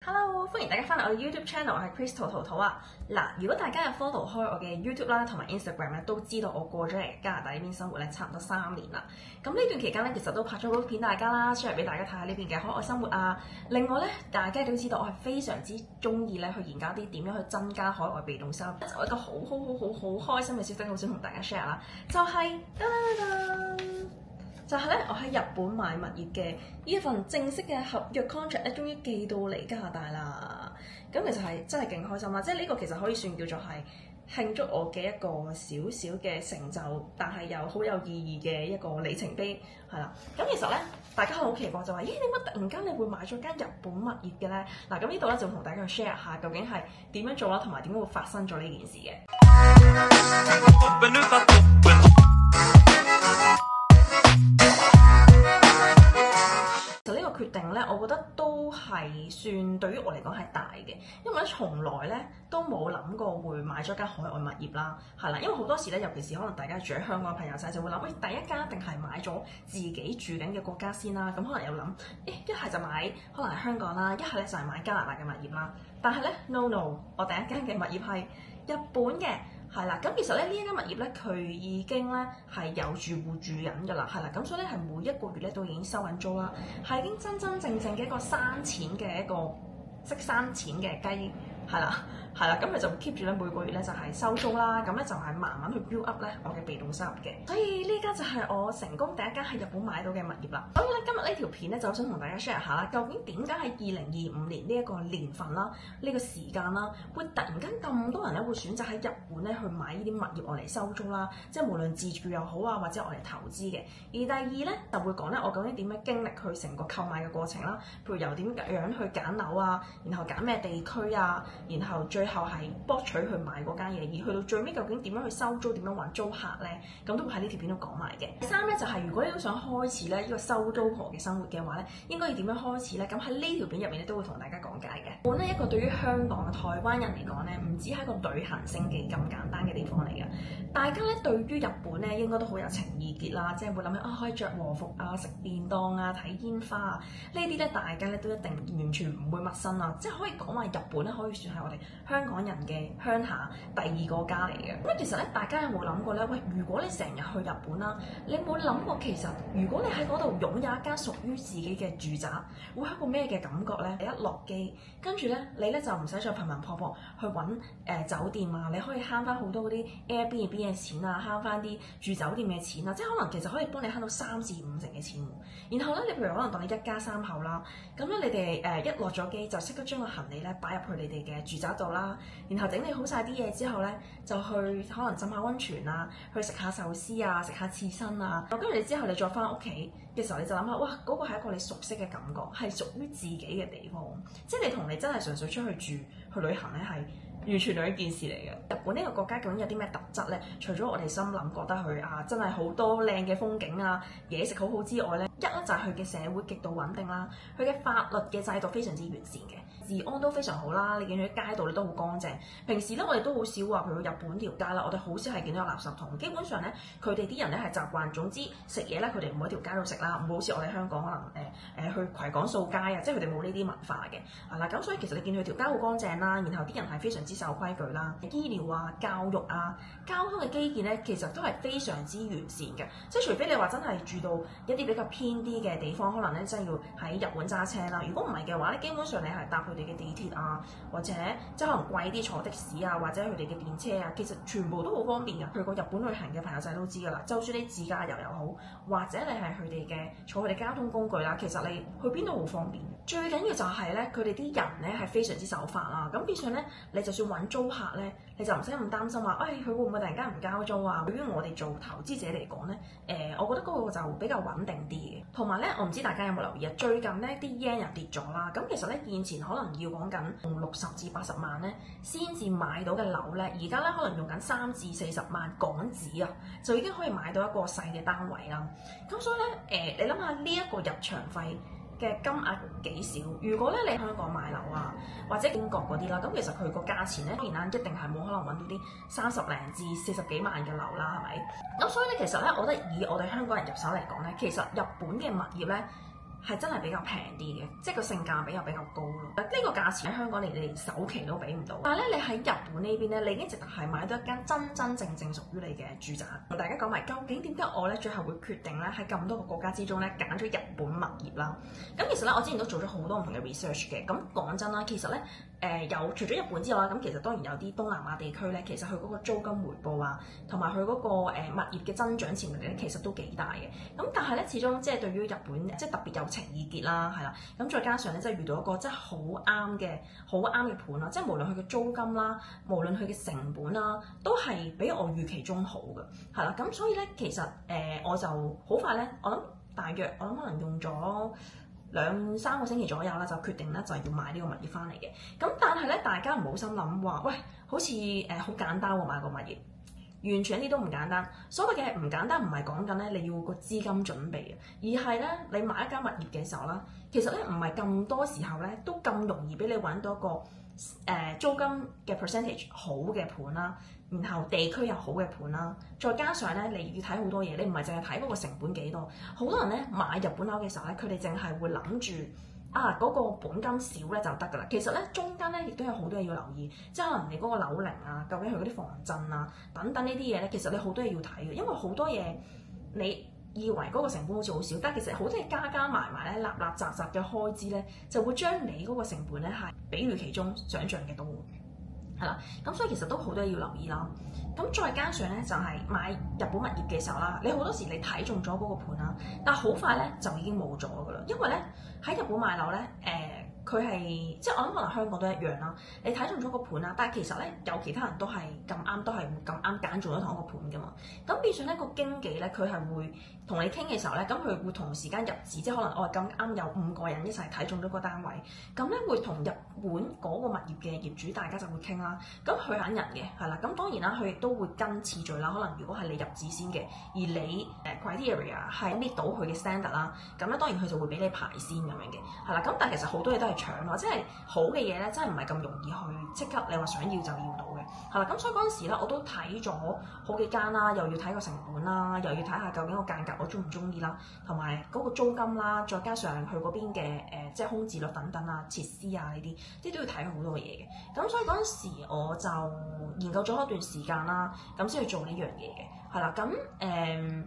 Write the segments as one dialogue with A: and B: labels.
A: Hello，歡迎大家翻嚟我嘅 YouTube channel，我係 Crystal 桃桃啊。嗱，如果大家有 follow 開我嘅 YouTube 啦，同埋 Instagram 咧，都知道我過咗嚟加拿大呢邊生活咧，差唔多3年啦。咁呢段期間咧，其實都拍咗好多片大家啦，share 俾大家睇下呢邊嘅海外生活啊。另外咧，大家都知道我係非常之中意咧去研究啲點樣去增加海外被動收入。就一個好開心嘅消息，好想同大家 share 啦，就係咧，我喺日本買物業嘅呢一份正式嘅合約 contract 咧，終於寄到嚟加拿大啦。咁其實係真係勁開心啦，即係呢個其實可以算叫做係慶祝我嘅一個小小嘅成就，但係又好有意義嘅一個里程碑，係啦。咁其實咧，大家好奇怪就話：咦，點解突然間你會買咗間日本物業嘅咧？嗱，咁呢度咧就同大家去 share 下究竟係點樣做啦，同埋點解會發生咗呢件事嘅。決定咧，我覺得都係算對於我嚟講係大嘅，因為咧從來咧都冇諗過會買咗間海外物業啦，係啦，因為好多時咧，尤其是可能大家住喺香港嘅朋友仔就會諗，喂，第一間一定係買咗自己住緊嘅國家先啦，咁可能又諗，一係就買可能係香港啦，一係咧就係買加拿大嘅物業啦，但係咧 no， 我第一間嘅物業係日本嘅。係啦，咁其實咧呢一間物業咧，佢已經咧係有住戶住緊㗎啦，係啦，咁所以咧係每一個月咧都已經收緊租啦，係已經真正嘅一個生錢嘅一個識生錢嘅雞，係啦，咁佢就 keep 住咧每個月咧就係收租啦，咁咧就係慢慢去 build up 咧我嘅被動收入嘅，所以呢間就係我成功第一間喺日本買到嘅物業啦。所以咧今日呢條片咧就想同大家 share 下啦，究竟點解喺2025年呢一個年份啦，呢個時間啦，會突然間咁多人咧會選擇喺日本咧去買呢啲物業嚟收租啦，即係無論自住又好啊，或者我嚟投資嘅。而第二咧就會講咧我究竟點樣經歷佢成個購買嘅過程啦，譬如由點樣去揀樓啊，然後揀咩地區啊，然後最後係博取去買嗰間嘢，而去到最尾究竟點樣去收租，點樣揾租客咧，咁都會喺呢條片度講埋嘅。第三咧就係如果你都想開始咧呢個收租婆嘅生活嘅話咧，應該要點樣開始咧？咁喺呢條片入面咧都會同大家講解嘅。日本咧一個對於香港嘅台灣人嚟講咧，唔止係一個旅行勝地咁簡單嘅地方嚟嘅。大家咧對於日本咧應該都好有情意結啦，即係會諗起可以着和服啊、食便當啊、睇煙花啊，呢啲咧大家咧都一定完全唔會陌生啦。即係可以講話日本咧可以算係我哋香港人嘅鄉下第二個家嚟嘅。咁其實咧，大家有冇諗過咧？喂，如果你成日去日本啦，你有冇諗過其實如果你喺嗰度擁有一間屬於自己嘅住宅，會係一個咩嘅感覺咧？你一落機，跟住咧，你咧就唔使再頻頻撲去揾酒店啊，你可以慳翻好多嗰啲 Airbnb 嘅錢啊，慳翻啲住酒店嘅錢啊，即係可能其實可以幫你慳到3至5成嘅錢。然後咧，你譬如可能當你一家3口啦，咁咧你哋一落咗機就識得將個行李咧擺入去你哋嘅住宅度啦，然後整理好晒啲嘢之後咧，就去可能浸下溫泉啊，去食下壽司啊，食下刺身啊，跟住你之後你再翻屋企嘅時候，你就諗下，哇，嗰個係一個你熟悉嘅感覺，係屬於自己嘅地方，即係你同你真係純粹出去住去旅行咧係完全兩件事嚟嘅。日本呢個國家究竟有啲咩特質咧？除咗我哋心諗覺得佢啊真係好多靚嘅風景啊，嘢食好好之外咧，一咧就係佢嘅社會極度穩定啦，佢嘅法律嘅制度非常之完善嘅。治安都非常好啦，你見到啲街道咧都好乾淨。平時咧我哋都好少話，譬如日本條街啦，我哋好少係見到有垃圾桶。基本上咧，佢哋啲人咧係習慣，總之食嘢咧佢哋唔會喺條街度食啦，唔好似我哋香港可能去葵港掃街啊，即係佢哋冇呢啲文化嘅。嗱咁所以其實你見佢條街好乾淨啦，然後啲人係非常之守規矩啦，醫療啊、教育啊、交通嘅基建咧，其實都係非常之完善嘅。即係除非你話真係住到一啲比較偏啲嘅地方，可能咧真係要喺日本揸車啦。如果唔係嘅話咧，基本上你係搭佢哋嘅地鐵啊，或者即係可能貴啲坐的士啊，或者佢哋嘅電車啊，其實全部都好方便㗎。去過日本旅行嘅朋友仔都知㗎啦，就算你自駕遊又好，或者你係佢哋嘅坐佢哋交通工具啦，其實你去邊都好方便。最緊要就係咧，佢哋啲人咧係非常之守法啦。咁變相咧，你就算揾租客咧，你就唔使咁擔心話，佢會唔會突然間唔交租啊？對於我哋做投資者嚟講咧，我覺得嗰個就比較穩定啲嘅。同埋咧，我唔知大家有冇留意啊？最近咧啲 yen 又跌咗啦。咁其實咧現前可能要講緊用60至80萬咧先至買到嘅樓咧，而家咧可能用緊3至40萬港紙啊，就已經可以買到一個細嘅單位啦。咁所以咧，你諗下呢一個入場費嘅金額幾少？如果咧你喺香港買樓啊，或者英國嗰啲啦，咁其實佢個價錢咧，當然啦，一定係冇可能揾到啲30零至40幾萬嘅樓啦，係咪？咁所以咧，其實咧，我覺得以我哋香港人入手嚟講咧，其實日本嘅物業咧，係真係比較平啲嘅，即係個性價比又比較高咯。呢個價錢喺香港你連首期都俾唔到，但係咧你喺日本呢邊咧，你已經直頭係買到一間真真正正屬於你嘅住宅。同大家講埋究竟點解我咧最後會決定咧喺咁多個國家之中咧揀咗日本物業啦。咁其實咧我之前都做咗好多唔同嘅 research 嘅。咁講真啦，其實咧有除咗日本之外啦，咁其實當然有啲東南亞地區咧，其實佢嗰個租金回報啊，同埋佢嗰個物業嘅增長潛力咧，其實都幾大嘅。咁但係咧，始終即係對於日本即係特別有情意結啦，係啦。咁再加上咧，即係遇到一個即係好啱嘅盤啦，即係無論佢嘅租金啦，無論佢嘅成本啦，都係比我預期中好嘅，係啦。咁所以咧，其實我就好快咧，我諗大約可能用咗2-3個星期左右啦，就決定咧就要買呢個物業翻嚟嘅。咁但係咧，大家唔好心諗話，喂，好似好簡單喎買個物業。完全一啲都唔簡單。所謂嘅唔簡單，唔係講緊咧你要個資金準備嘅，而係咧你買一間物業嘅時候啦，其實咧唔係咁多時候咧都咁容易俾你揾到一個租金嘅 percentage 好嘅盤啦，然後地區又好嘅盤啦，再加上咧你要睇好多嘢，你唔係淨係睇嗰個成本幾多。好多人咧買日本樓嘅時候咧，佢哋淨係會諗住嗰個本金少咧就得㗎啦。其實咧中間咧亦都有好多嘢要留意，即係可能你嗰個樓齡啊，究竟佢嗰啲防震啊等等呢啲嘢咧，其實你好多嘢要睇嘅，因為好多嘢你以為嗰個成本好似好少，但係其實好多嘢加埋咧，立雜嘅開支咧，就會將你嗰個成本咧係比預期中想像嘅多，係啦。咁所以其實都好多嘢要留意啦。咁再加上咧就係買日本物業嘅時候啦，你好多時你睇中咗嗰個盤啦，但係好快咧就已經冇咗㗎啦，因為咧喺日本買樓咧佢係即係我諗可能香港都一樣啦。你睇中咗個盤啦，但係其實咧有其他人都係咁啱，都係會咁啱揀中咗同一個盤㗎嘛。咁變相咧個經紀咧佢係會同你傾嘅時候咧，咁佢會同時間入紙，即係可能我係咁啱有5個人一齊睇中咗個單位，咁咧會同日本嗰個物業嘅業主大家就會傾啦。咁佢揀人嘅係啦，咁當然啦，佢亦都會跟次序啦。可能如果係你入紙先嘅，而你criteria 係 meet 到佢嘅 standard 啦，咁咧當然佢就會俾你排先咁樣嘅，係啦。咁但係其實好多嘢都係搶咯，即係好嘅嘢咧，真係唔係咁容易去即刻你話想要就要到嘅，係啦。咁所以嗰陣時咧，我都睇咗好幾間啦，又要睇個成本啦，又要睇下究竟個價格我中唔中意啦，同埋嗰個租金啦，再加上佢嗰邊嘅即係空置率等等啊、設施啊呢啲都要睇好多嘅嘢嘅。咁所以嗰陣時我就研究咗一段時間啦，咁先去做呢樣嘢嘅，係啦。咁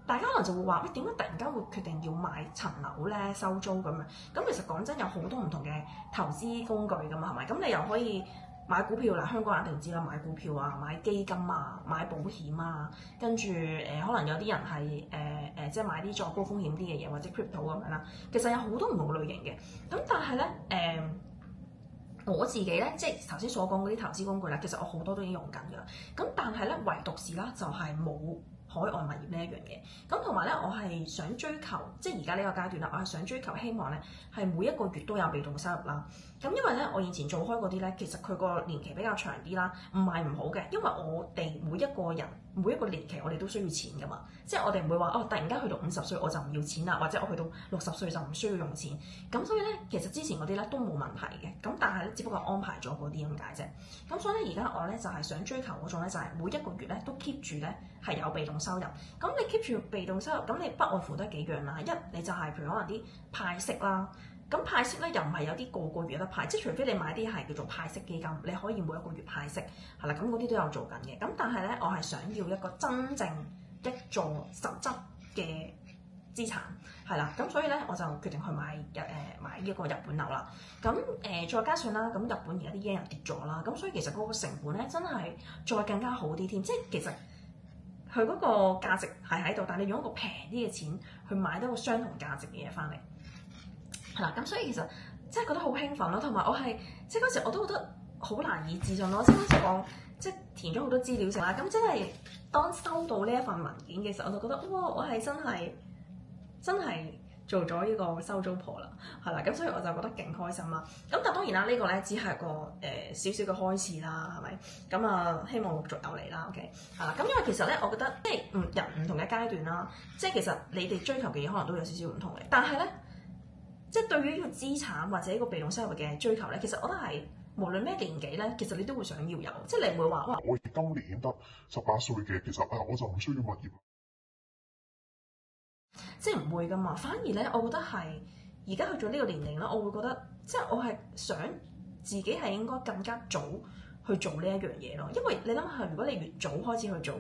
A: 大家可能就會話：喂，點解突然間會決定要買層樓咧收租咁樣？咁其實講真，有好多唔同嘅投資工具㗎嘛，係咪？咁你又可以買股票啦，香港人一定知啦，買股票啊、買基金啊、買保險啊，跟住可能有啲人係即係買啲再高風險啲嘅嘢，或者 crypto 咁樣啦。其實有好多唔同類型嘅。咁但係咧我自己咧，即係頭先所講嗰啲投資工具啦，其實我好多都已經用緊㗎啦。咁但係咧，唯獨是啦，就係冇海外物業呢一樣嘢。咁同埋咧，我係想追求，即係而家呢個階段啦，我係想追求希望咧係每一個月都有被動收入啦。咁因為咧，我以前做開嗰啲咧，其實佢個年期比較長啲啦，唔係唔好嘅，因為我哋每一個人每一個年期我哋都需要錢噶嘛，即係我哋唔會話突然間去到50歲我就唔要錢啦，或者我去到60歲就唔需要用錢。咁所以咧，其實之前嗰啲咧都冇問題嘅，咁但係咧只不過安排咗嗰啲咁解啫。咁所以咧，而家我咧就係想追求嗰種咧，就係每一個月咧都 keep 住咧係有被動收入。咁你 keep 住被動收入，咁你不外乎都係幾樣啦。一你就係譬如可能啲派息啦。咁派息咧又唔係有啲個個月有得派，即係除非你買啲係叫做派息基金，你可以每一個月派息，係啦，咁嗰啲都有做緊嘅。咁但係咧，我係想要一個真正一座實質嘅資產，係啦，咁所以咧我就決定去買呢個日本樓啦。咁再加上啦，咁日本而家啲 yen 又跌咗啦，咁所以其實嗰個成本咧真係再更加好啲添，即係其實佢嗰個價值係喺度，但係你用一個平啲嘅錢去買到個相同價值嘅嘢翻嚟。係啦，咁所以其實真係覺得好興奮咯，同埋我係即係嗰時我都覺得好難以置信咯。即係嗰時我即係填咗好多資料成啦，咁真係當收到呢一份文件嘅時候，我就覺得哇，我係真係做咗呢個收租婆啦，係啦，咁所以我就覺得勁開心啦。咁但係當然啦，呢個咧只係個少少嘅開始啦，係咪？咁啊，希望陸續有嚟啦。OK，係啦。咁因為其實咧，我覺得即係人唔同嘅階段啦，即係其實你哋追求嘅嘢可能都有少少唔同嘅，但係咧。即係對於呢個資產或者呢個被動收入嘅追求咧，其實我覺得係無論咩年紀咧，其實你都會想要有，即係你唔會話哇，
B: 我今年得18歲嘅，其實我就唔需要物業。
A: 即係唔會噶嘛。反而咧，我覺得係而家去咗呢個年齡咧，我會覺得即係我係想自己係應該更加早去做呢一樣嘢咯。因為你諗下，如果你越早開始去做，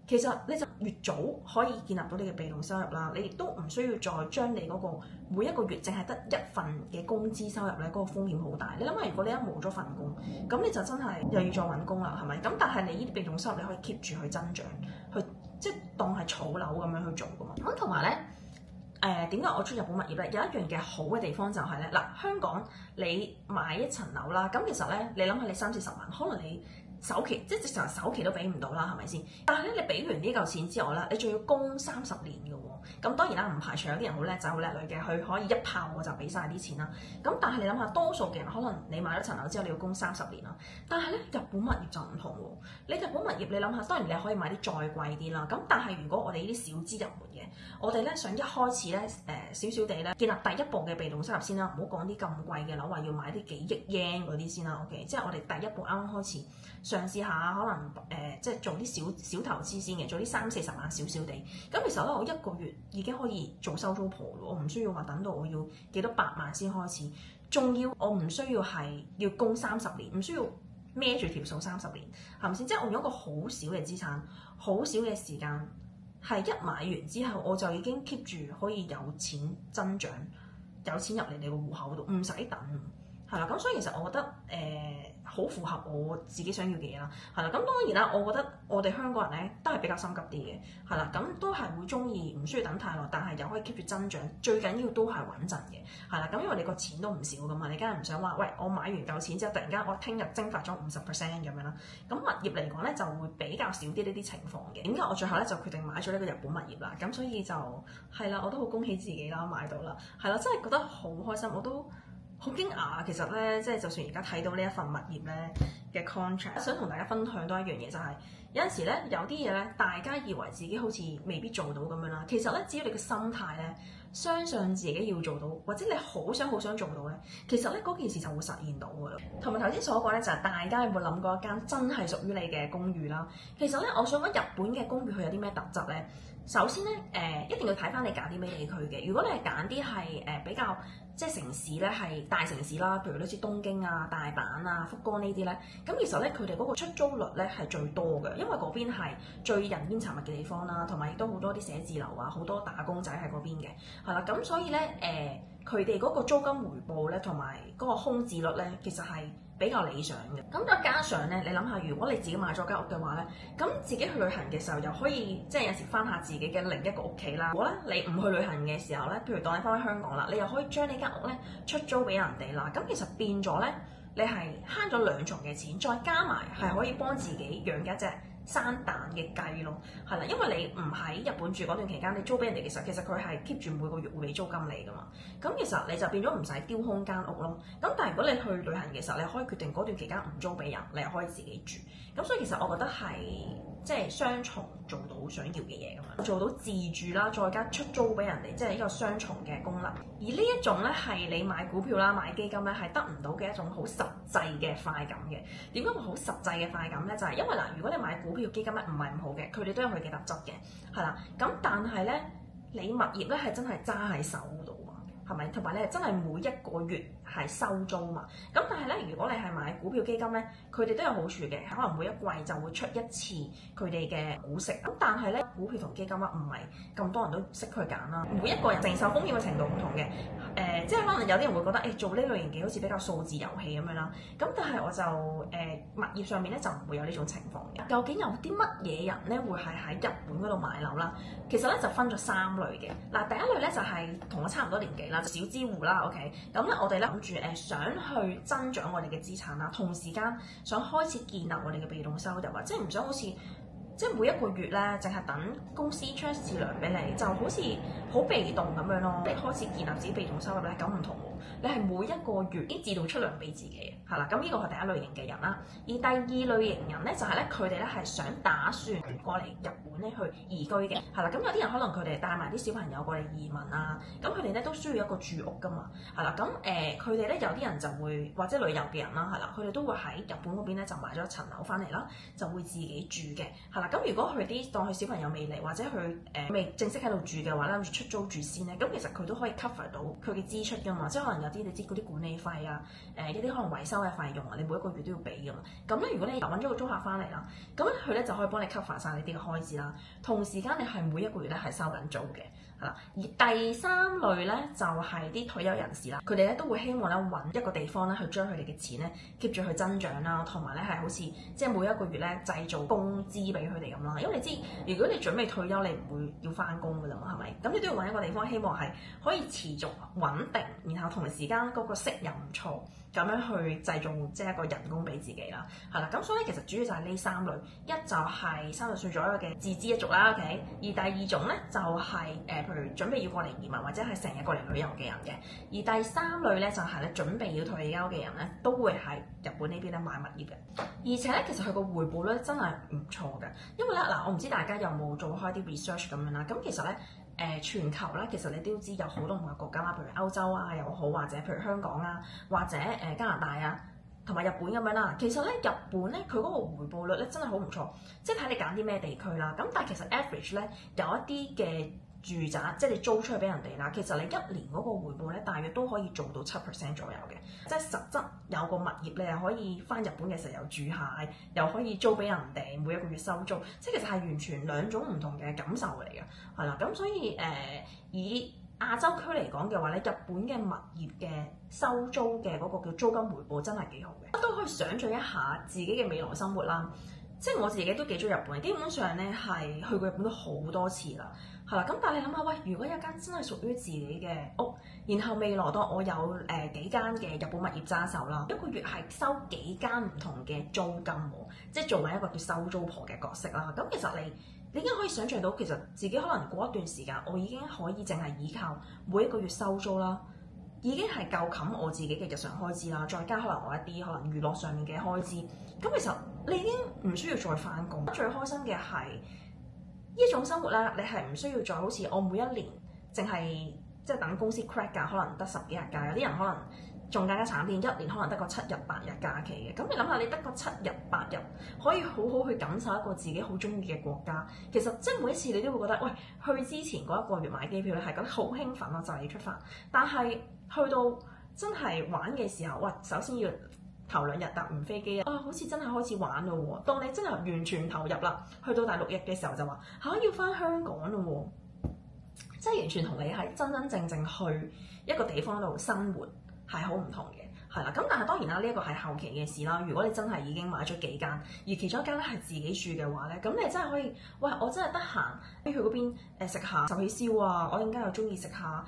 A: 其實你就越早可以建立到你嘅被動收入啦。你亦都唔需要再將你嗰個每一個月淨係得一份嘅工資收入咧，嗰個風險好大。你諗下，如果你一冇咗份工，咁你就真係又要再揾工啦，係咪？咁但係你呢啲被動收入你可以 keep 住去增長，去即係當係儲樓咁樣去做噶嘛。咁同埋咧，點解我出日本物業咧？有一樣嘅好嘅地方就係咧，嗱，香港你買一層樓啦，咁其實咧，你諗下你30-40萬，可能你首期即係直頭首期都俾唔到啦，係咪先？但係咧，你俾完呢嚿錢之後咧，你仲要供30年嘅喎。咁當然啦，唔排除有啲人好叻仔好叻女嘅，佢可以一炮我就俾晒啲錢啦。咁但係你諗下，多數嘅人可能你買咗層樓之後你要供30年啦。但係咧，日本物業就唔同喎。你日本物業你諗下，當然你可以買啲再貴啲啦。咁但係如果我哋呢啲小資入門嘅，我哋咧想一開始咧少少地咧建立第一步嘅被動收入先啦，唔好講啲咁貴嘅樓，話要買啲幾億 yen 嗰啲先啦。OK， 即係我哋第一步啱啱開始。嘗試下可能即係做啲小投資先嘅，做啲30-40萬少少地。咁其實咧，我一個月已經可以做收租婆咯。我唔需要話等到我要幾多百萬先開始，仲要我唔需要係要供30年，唔需要孭住條數30年，係咪先？即係我用一個好少嘅資產，好少嘅時間，係一買完之後我就已經 keep 住可以有錢增長，有錢入嚟你個戶口度，唔使等，係啦。咁所以其實我覺得好符合我自己想要嘅嘢啦，係啦。咁當然啦，我覺得我哋香港人咧都係比較心急啲嘅，係啦。咁都係會中意唔需要等太耐，但係又可以 keep 住增長，最緊要都係穩陣嘅，係啦。咁因為你個錢都唔少噶嘛，你梗係唔想話喂，我買完嚿錢之後突然間我聽日蒸發咗50% 咁樣啦。咁物業嚟講咧就會比較少啲呢啲情況嘅。點解我最後咧就決定買咗呢個日本物業啦？咁所以就係啦，我都好恭喜自己啦，買到啦，係啦，真係覺得好開心，我都好驚訝。其實咧，即係就算而家睇到呢一份物業咧嘅 contract，想同大家分享多一樣嘢，就係有陣時咧，有啲嘢咧，大家以為自己好似未必做到咁樣啦。其實咧，只要你嘅心態咧，相信自己要做到，或者你好想做到咧，其實咧嗰件事就會實現到㗎啦。同埋頭先所講咧，就係大家有冇諗過一間真係屬於你嘅公寓啦？其實咧，我想講日本嘅公寓佢有啲咩特質咧？首先咧，一定要睇翻你揀啲咩地區嘅。如果你係揀啲係比較即係城市咧，係大城市啦，譬如類似東京啊、大阪啊、福岡呢啲咧，咁其實咧佢哋嗰個出租率咧係最多嘅，因為嗰邊係最人煙稠密嘅地方啦，同埋亦都好多啲寫字樓啊，好多打工仔喺嗰邊嘅，係啦，咁所以咧佢哋嗰個租金回報咧，同埋嗰個空置率咧，其實係比較理想嘅。咁再加上咧，你諗下，如果你自己買咗間屋嘅話咧，咁自己去旅行嘅時候又可以即係有時翻下自己嘅另一個屋企啦。如果咧你唔去旅行嘅時候咧，譬如當你翻返香港啦，你又可以將呢間屋咧出租俾人哋啦。咁其實變咗咧，你係慳咗2重嘅錢，再加埋係可以幫自己養一隻生蛋嘅雞咯，係啦，因為你唔喺日本住嗰段期間，你租俾人哋嘅時候，其實佢係 keep 住每個月會俾租金你噶嘛。咁其實你就變咗唔使丟空間屋咯。咁但係如果你去旅行嘅時候，你可以決定嗰段期間唔租俾人，你又可以自己住。咁所以其實我覺得係即係雙重做到想要嘅嘢咁樣，做到自住啦，再加出租俾人哋，即係一個雙重嘅功能。而呢一種咧係你買股票啦、買基金咧係得唔到嘅一種好實際嘅快感嘅。點解會好實際嘅快感咧？就係因為嗱，如果你買股票基金咧唔係唔好嘅，佢哋都有佢嘅特質嘅，係啦。咁但係咧，你物業咧係真係揸喺手度啊，係咪？同埋你係真係每一個月係收租嘛。咁但係咧，如果你係買股票基金咧，佢哋都有好處嘅，可能每一季就會出一次佢哋嘅股息。咁但係咧，股票同基金啊，唔係咁多人都識去揀啦。每一個人承受風險嘅程度唔同嘅。即係可能有啲人會覺得做呢類型嘅好似比較數字遊戲咁樣啦。咁但係我就物業上面咧就唔會有呢種情況嘅。究竟有啲乜嘢人咧會係喺日本嗰度買樓啦？其實咧就分咗3類嘅。嗱，第一類咧就係同我差唔多年紀啦，小資戶啦 ，OK。咁咧我哋咧諗住想去增長我哋嘅資產啦，同時間想開始建立我哋嘅被動收入啊，即係唔想好似即係每一個月咧，淨係等公司出一次糧俾你，就好似好被動咁樣咯。你開始建立自己被動收入咧，咁唔同喎。你係每一個月已經自動出糧俾自己嘅，係啦。咁呢個係第一類型嘅人啦。而第二類型人咧，就係咧佢哋咧係想打算過嚟日本本咧去移居嘅，係啦。咁有啲人可能佢哋帶埋啲小朋友過嚟移民啊，咁佢哋咧都需要一個住屋噶嘛，係啦。咁佢哋咧有啲人就會或者旅遊嘅人啦，係啦，佢哋都會喺日本嗰邊咧就買咗一層樓翻嚟啦，就會自己住嘅，係啦。咁如果佢啲當佢小朋友未嚟或者佢未正式喺度住嘅話咧，諗住出租住先咧，咁其實佢都可以 cover 到佢嘅支出噶嘛，即係可能有啲你知嗰啲管理費啊，一啲可能維修嘅費用啊，你每一個月都要俾噶嘛。咁咧如果你揾咗個租客翻嚟啦，咁佢咧就可以幫你 cover 晒你啲嘅開支啦，同時間你係每一個月咧係收緊租嘅。係啦，而第三類咧就係啲退休人士啦，佢哋咧都會希望咧揾一個地方咧去將佢哋嘅錢咧 keep 住去增長啦，同埋咧係好似即係每一個月咧製造工資俾佢哋咁啦。因為你知，如果你準備退休，你唔會要翻工㗎啦嘛，係咪？咁你都要揾一個地方，希望係可以持續穩定，然後同時間嗰個息又唔錯，咁樣去製造即係一個人工俾自己啦。係啦，咁所以其實主要就係呢三類，一就係30歲左右嘅自資一族啦 ，OK。而第二種咧就係譬如準備要過嚟移民或者係成日過嚟旅遊嘅人嘅，而第三類咧就係咧準備要退休嘅人咧，都會喺日本呢邊咧買物業嘅，而且咧其實佢個回報咧真係唔錯嘅，因為咧嗱，我唔知大家有冇做開啲 research 咁樣啦，咁其實咧全球咧其實你都知有好多唔同嘅國家啦，譬如歐洲啊又好，或者譬如香港啊，或者加拿大啊，同埋日本咁樣啦，其實咧日本咧佢嗰個回報率咧真係好唔錯，即係睇你揀啲咩地區啦，咁但係其實 average 咧有一啲嘅住宅，即係你租出去俾人哋啦，其實你一年嗰個回報咧，大約都可以做到7% 左右嘅，即係實質有個物業你又可以翻日本嘅時候又住下，又可以租俾人哋，每一個月收租，即係其實係完全兩種唔同嘅感受嚟嘅，係啦，咁所以以亞洲區嚟講嘅話咧，日本嘅物業嘅收租嘅嗰個叫租金回報真係幾好嘅，都可以想像一下自己嘅未來生活啦。即係我自己都幾中意日本，基本上咧係去過日本都好多次啦，係啦。咁但係你諗下，喂，如果有一間真係屬於自己嘅屋，然後未來當我有幾間嘅日本物業揸手啦，一個月係收幾間唔同嘅租金喎，即係做緊一個叫收租婆嘅角色啦。咁其實你已經可以想像到，其實自己可能過一段時間，我已經可以淨係依靠每一個月收租啦，已經係夠冚我自己嘅日常開支啦，再加可能我一啲可能娛樂上面嘅開支，咁其實你已經唔需要再返工。最開心嘅係呢種生活咧，你係唔需要再好似我每一年淨係即係等公司 crack 假，可能得10幾日假，有啲人可能仲更加慘啲，一年可能得個7日8日假期嘅。咁你諗下，你得個7日8日，可以好好去感受一個自己好中意嘅國家。其實即係每一次你都會覺得，喂，去之前嗰一個月買機票咧係覺得好興奮咯，就係要出發。但係去到真係玩嘅時候，哇！首先要頭2日搭完飛機啊，好似真係開始玩咯喎。當你真係完全投入啦，去到第6日嘅時候就話要翻香港咯喎，即係完全同你係真真正正去一個地方度生活係好唔同嘅，係啦。咁但係當然啦，呢一個係後期嘅事啦。如果你真係已經買咗幾間，而其中一間咧係自己住嘅話咧，咁你真係可以，喂，我真係得閒去嗰邊食下壽喜燒啊，我陣間又中意食下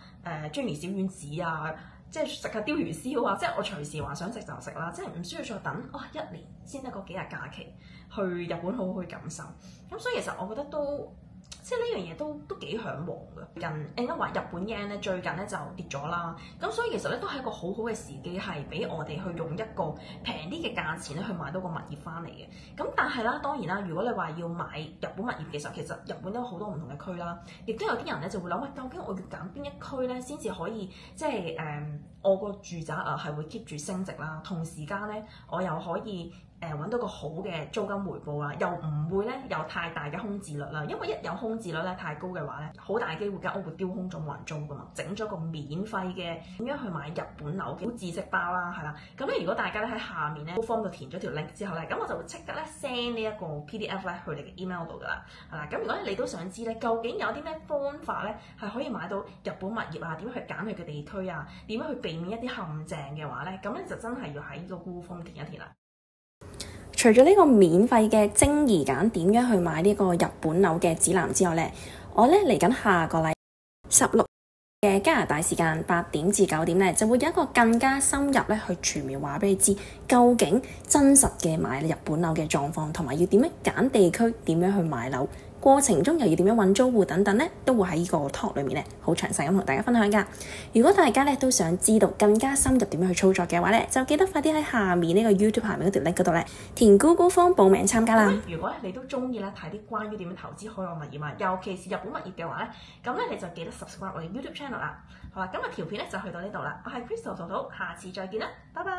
A: Jenny小丸子啊。即係食下鯛魚燒啊！即係我隨時話想食就食啦，即係唔需要再等1年先得個幾日假期去日本好好去感受。咁所以其實我覺得都即係呢樣嘢都幾嚮往嘅。人應該話日本 yen 咧最近咧就跌咗啦，咁所以其實咧都係一個好好嘅時機，係俾我哋去用一個平啲嘅價錢咧去買到個物業翻嚟嘅。咁但係啦，當然啦，如果你話要買日本物業嘅時候，其實日本都有好多唔同嘅區啦，亦都有啲人咧就會諗，喂，究竟我要揀邊一區咧先至可以即係我個住宅啊係會 keep 住升值啦，同時間咧我又可以揾到個好嘅租金回報啦，又唔會咧有太大嘅空置率啦，因為一有空置率咧太高嘅話咧，好大機會間屋會丟空咗冇人租噶嘛。整咗個免費嘅點樣去買日本樓嘅知識包啦，係啦。咁咧如果大家咧喺下面咧 form 度填咗條 link 之後咧，咁我就會即刻咧 send 呢一個 PDF 咧去你嘅 email 度噶啦，係啦。咁如果你都想知咧，究竟有啲咩方法咧係可以買到日本物業啊？點樣去揀佢嘅地區啊？點樣去避免一啲陷阱嘅話咧，咁咧就真係要喺呢個 Google Form 填一填啦。
B: 除咗呢個免費嘅精而簡點樣去買呢個日本樓嘅指南之外呢，我呢嚟緊下個禮16嘅加拿大時間8點至9點呢，就會有一個更加深入咧去全面話俾你知，究竟真實嘅買日本樓嘅狀況，同埋要點樣揀地區，點樣去買樓，過程中又要點樣揾租戶等等咧，都會喺呢個 talk 裏面咧好詳細咁同大家分享㗎。如果大家咧都想知道更加深入點樣去操作嘅話咧，就記得快啲喺下面呢個 YouTube 下面嗰條 link 嗰度咧填 Google Form 報名參加啦。
A: 如果你都中意咧睇啲關於點樣投資海外物業啊，尤其是日本物業嘅話咧，咁咧你就記得 subscribe 我哋 YouTube channel 啦。好啦，今日條片咧就去到呢度啦，我係 Crystal 淘淘，下次再見啦，拜拜。